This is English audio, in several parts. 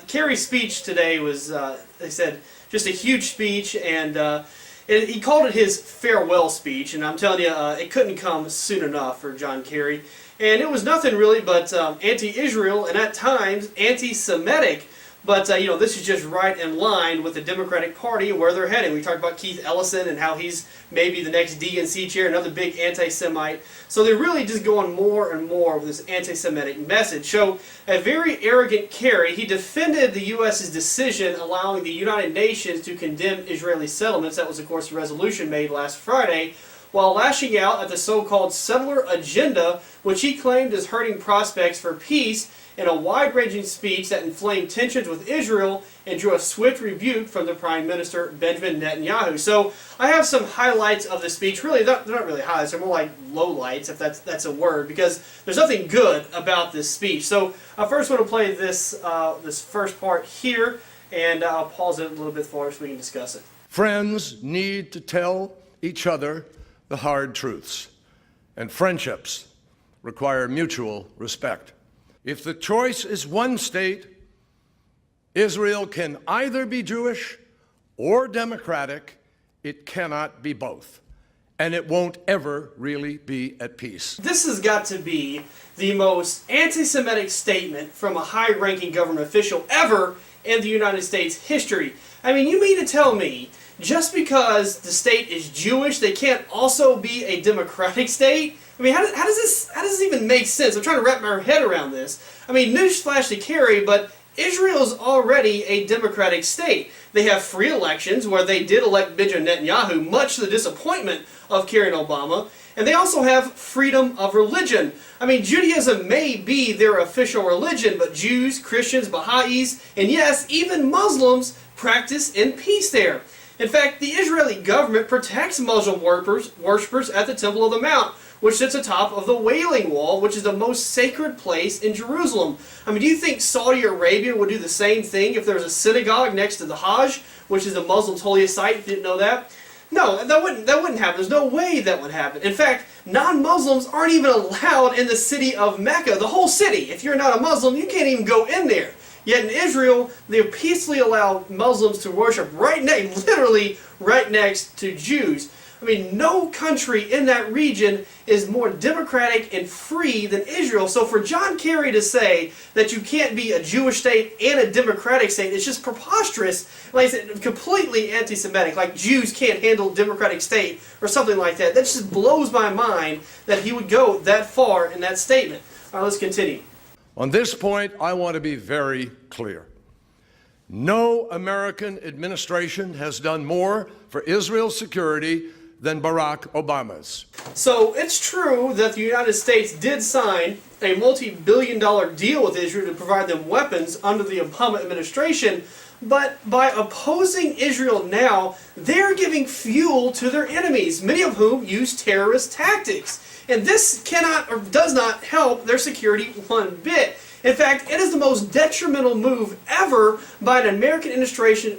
Kerry's speech today was, they said, just a huge speech, and he called it his farewell speech, and I'm telling you, it couldn't come soon enough for John Kerry. And it was nothing really but anti-Israel, and at times anti-Semitic. But, this is just right in line with the Democratic Party and where they're heading. We talked about Keith Ellison and how he's maybe the next DNC chair, another big anti-Semite. So they're really just going more and more with this anti-Semitic message. So a very arrogant Kerry, he defended the U.S.'s decision allowing the United Nations to condemn Israeli settlements. That was, of course, a resolution made last Friday, while lashing out at the so-called settler agenda, which he claimed is hurting prospects for peace, in a wide-ranging speech that inflamed tensions with Israel and drew a swift rebuke from the Prime Minister Benjamin Netanyahu. So I have some highlights of the speech. Really, they're not really highlights, they're more like lowlights, if that's a word, because there's nothing good about this speech. So I first want to play this first part here, and I'll pause it a little bit for us so we can discuss it. Friends need to tell each other the hard truths, and friendships require mutual respect. If the choice is one state, Israel can either be Jewish or democratic. It cannot be both. And it won't ever really be at peace. This has got to be the most anti-Semitic statement from a high-ranking government official ever in the United States history. I mean, you mean to tell me just because the state is Jewish, they can't also be a democratic state? I mean, how does this even make sense? I'm trying to wrap my head around this. I mean, newsflash to Kerry, but Israel's already a democratic state. They have free elections where they did elect Benjamin Netanyahu, much to the disappointment of Kerry and Obama. And they also have freedom of religion. I mean, Judaism may be their official religion, but Jews, Christians, Baha'is, and yes, even Muslims practice in peace there. In fact, the Israeli government protects Muslim worshippers at the Temple of the Mount, which sits atop of the Wailing Wall, which is the most sacred place in Jerusalem. I mean, do you think Saudi Arabia would do the same thing if there was a synagogue next to the Hajj, which is the Muslims' holiest site? If you didn't know that? No, that wouldn't happen. There's no way that would happen. In fact, non-Muslims aren't even allowed in the city of Mecca, the whole city. If you're not a Muslim, you can't even go in there. Yet in Israel, they peacefully allow Muslims to worship literally right next to Jews. I mean, no country in that region is more democratic and free than Israel. So for John Kerry to say that you can't be a Jewish state and a democratic state, it's just preposterous. Like I said, completely anti-Semitic. Like Jews can't handle a democratic state or something like that. That just blows my mind that he would go that far in that statement. All right, let's continue. On this point, I want to be very clear. No American administration has done more for Israel's security than Barack Obama's. So it's true that the United States did sign a multi-billion-dollar deal with Israel to provide them weapons under the Obama administration, but by opposing Israel now, they're giving fuel to their enemies, many of whom use terrorist tactics. And this cannot or does not help their security one bit. In fact, it is the most detrimental move ever by an American administration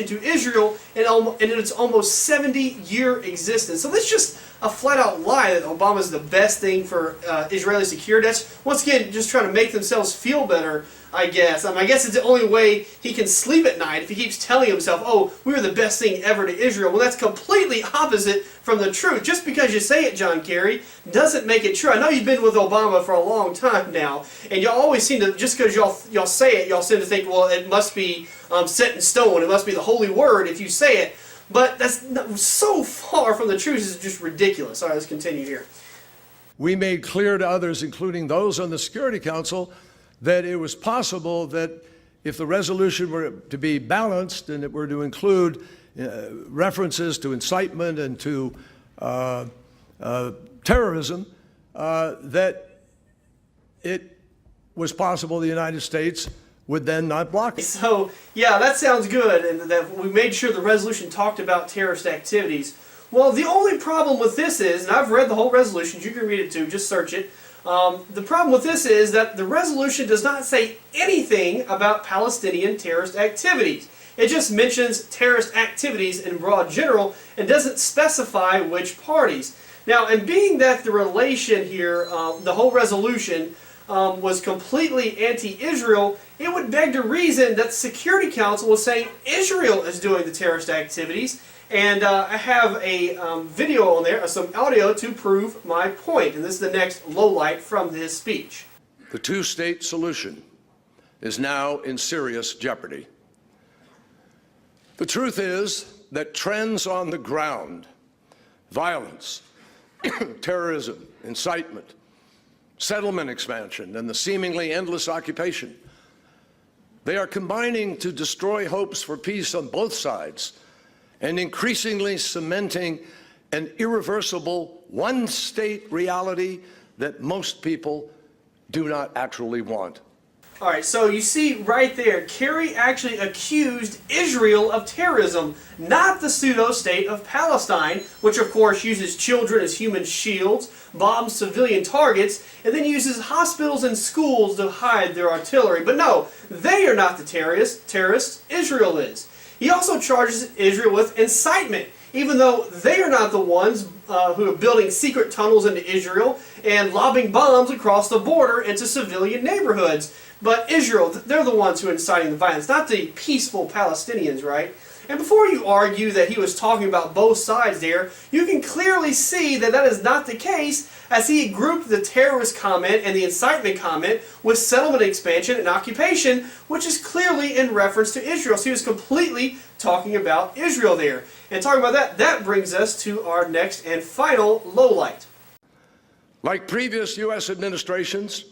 to Israel in its almost 70-year existence. So this is just a flat-out lie that Obama is the best thing for Israeli security. That's, once again, just trying to make themselves feel better, I guess. I guess it's the only way he can sleep at night if he keeps telling himself, oh, we were the best thing ever to Israel. Well, that's completely opposite from the truth. Just because you say it, John Kerry, doesn't make it true. I know you've been with Obama for a long time now, and y'all always seem to, just because y'all say it, y'all seem to think, well, it must be set in stone. It must be the holy word if you say it. But that's so far from the truth, it's just ridiculous. All right, let's continue here. We made clear to others, including those on the Security Council, that it was possible that if the resolution were to be balanced and it were to include references to incitement and to terrorism, that it was possible the United States would then not block it. So, yeah, that sounds good, and that we made sure the resolution talked about terrorist activities. Well, the only problem with this is, and I've read the whole resolution, you can read it too, just search it. The problem with this is that the resolution does not say anything about Palestinian terrorist activities. It just mentions terrorist activities in broad general and doesn't specify which parties. Now, and being that the relation here, the whole resolution was completely anti-Israel, it would beg to reason that the Security Council was saying Israel is doing the terrorist activities. And I have a video on there, some audio to prove my point. And this is the next lowlight from his speech. The two-state solution is now in serious jeopardy. The truth is that trends on the ground, violence, terrorism, incitement, settlement expansion, and the seemingly endless occupation, they are combining to destroy hopes for peace on both sides and increasingly cementing an irreversible one-state reality that most people do not actually want. All right, so you see right there, Kerry actually accused Israel of terrorism, not the pseudo-state of Palestine, which of course uses children as human shields, bombs civilian targets, and then uses hospitals and schools to hide their artillery. But no, they are not the terrorists, Israel is. He also charges Israel with incitement, even though they are not the ones who are building secret tunnels into Israel and lobbing bombs across the border into civilian neighborhoods. But Israel, they're the ones who are inciting the violence, not the peaceful Palestinians, right? And before you argue that he was talking about both sides there, you can clearly see that that is not the case, as he grouped the terrorist comment and the incitement comment with settlement expansion and occupation, which is clearly in reference to Israel. So he was completely talking about Israel there. And talking about that, that brings us to our next and final lowlight. Like previous U.S. administrations,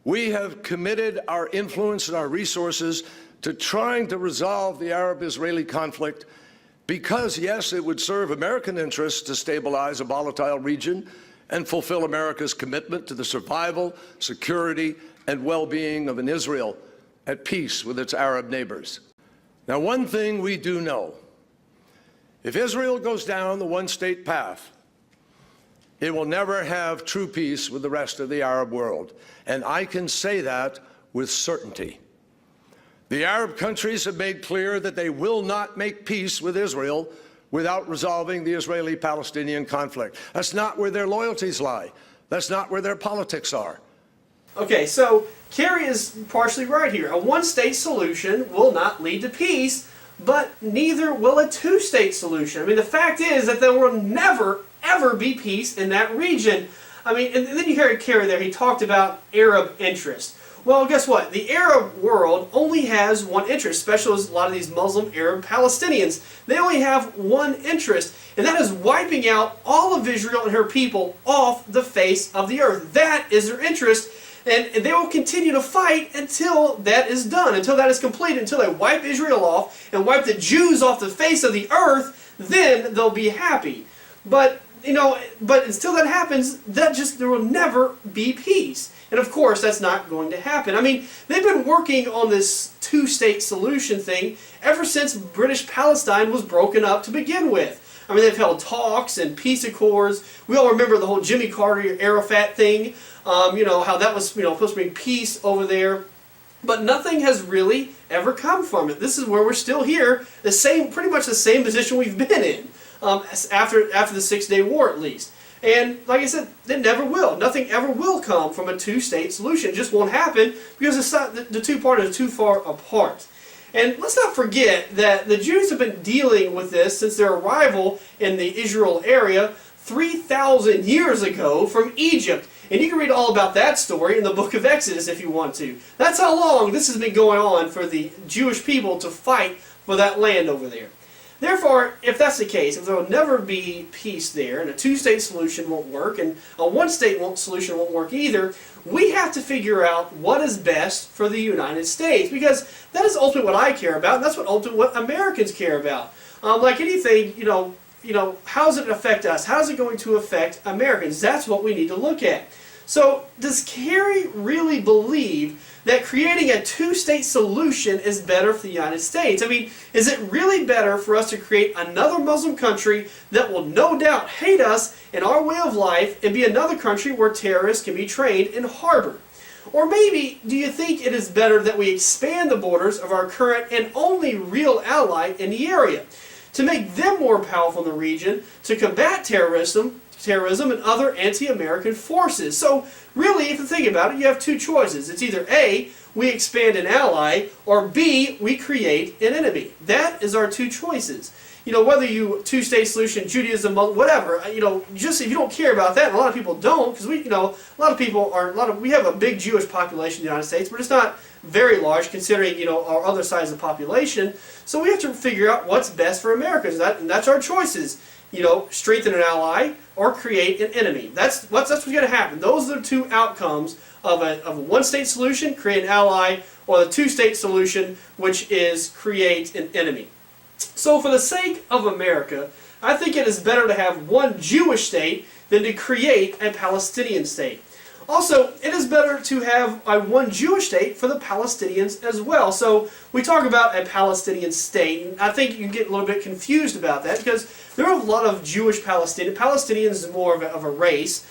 we have committed our influence and our resources to trying to resolve the Arab-Israeli conflict because, yes, it would serve American interests to stabilize a volatile region and fulfill America's commitment to the survival, security, and well-being of an Israel at peace with its Arab neighbors. Now, one thing we do know, if Israel goes down the one-state path, it will never have true peace with the rest of the Arab world. And I can say that with certainty. The Arab countries have made clear that they will not make peace with Israel without resolving the Israeli-Palestinian conflict. That's not where their loyalties lie. That's not where their politics are. Okay, so Kerry is partially right here. A one-state solution will not lead to peace, but neither will a two-state solution. I mean, the fact is that there will never, ever be peace in that region. I mean, and then you hear Kerry there, he talked about Arab interest. Well, guess what? The Arab world only has one interest, especially as a lot of these Muslim Arab Palestinians. They only have one interest, and that is wiping out all of Israel and her people off the face of the earth. That is their interest, and they will continue to fight until that is done, until that is completed, until they wipe Israel off and wipe the Jews off the face of the earth. Then they'll be happy. But until that happens, there will never be peace. And of course, that's not going to happen. I mean, they've been working on this two-state solution thing ever since British Palestine was broken up to begin with. I mean, they've held talks and peace accords. We all remember the whole Jimmy Carter Arafat thing. How that was supposed to bring peace over there. But nothing has really ever come from it. This is where we're still here, pretty much the same position we've been in after the 6-Day War, at least. And like I said, it never will. Nothing ever will come from a two-state solution. It just won't happen because the two parties are too far apart. And let's not forget that the Jews have been dealing with this since their arrival in the Israel area 3,000 years ago from Egypt. And you can read all about that story in the book of Exodus if you want to. That's how long this has been going on for the Jewish people to fight for that land over there. Therefore, if that's the case, if there will never be peace there, and a two-state solution won't work, and a one-state solution won't work either, we have to figure out what is best for the United States, because that is ultimately what I care about, and that's what Americans care about. Like anything, how does it affect us? How is it going to affect Americans? That's what we need to look at. So, does Kerry really believe that creating a two-state solution is better for the United States? I mean, is it really better for us to create another Muslim country that will no doubt hate us and our way of life and be another country where terrorists can be trained and harbored? Or maybe, do you think it is better that we expand the borders of our current and only real ally in the area, to make them more powerful in the region, to combat terrorism, terrorism and other anti-American forces. So really, if you think about it, you have two choices. It's either A, we expand an ally, or B, we create an enemy. That is our two choices. You know, whether you two-state solution, Judaism, whatever, you know, just if you don't care about that, and a lot of people don't, because we, you know, we have a big Jewish population in the United States, but it's not very large considering, you know, our other size of population. So we have to figure out what's best for Americans, and that's our choices. You know, strengthen an ally or create an enemy. That's what's going to happen. Those are the two outcomes of a one-state solution, create an ally, or the two-state solution, which is create an enemy. So for the sake of America, I think it is better to have one Jewish state than to create a Palestinian state. Also, it is better to have one Jewish state for the Palestinians as well. So we talk about a Palestinian state, and I think you get a little bit confused about that because there are a lot of Jewish Palestinians. Palestinians is more of a race.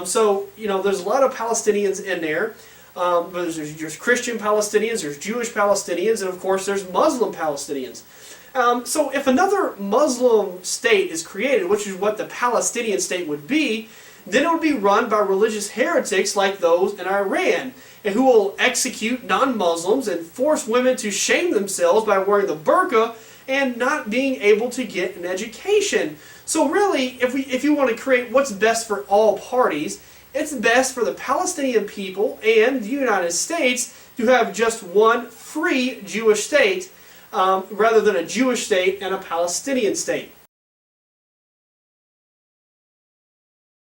So, you know, there's a lot of Palestinians in there. But there's Christian Palestinians, there's Jewish Palestinians, and of course there's Muslim Palestinians. So if another Muslim state is created, which is what the Palestinian state would be, then it would be run by religious heretics like those in Iran, and who will execute non-Muslims and force women to shame themselves by wearing the burqa and not being able to get an education. So really, if you want to create what's best for all parties, it's best for the Palestinian people and the United States to have just one free Jewish state rather than a Jewish state and a Palestinian state.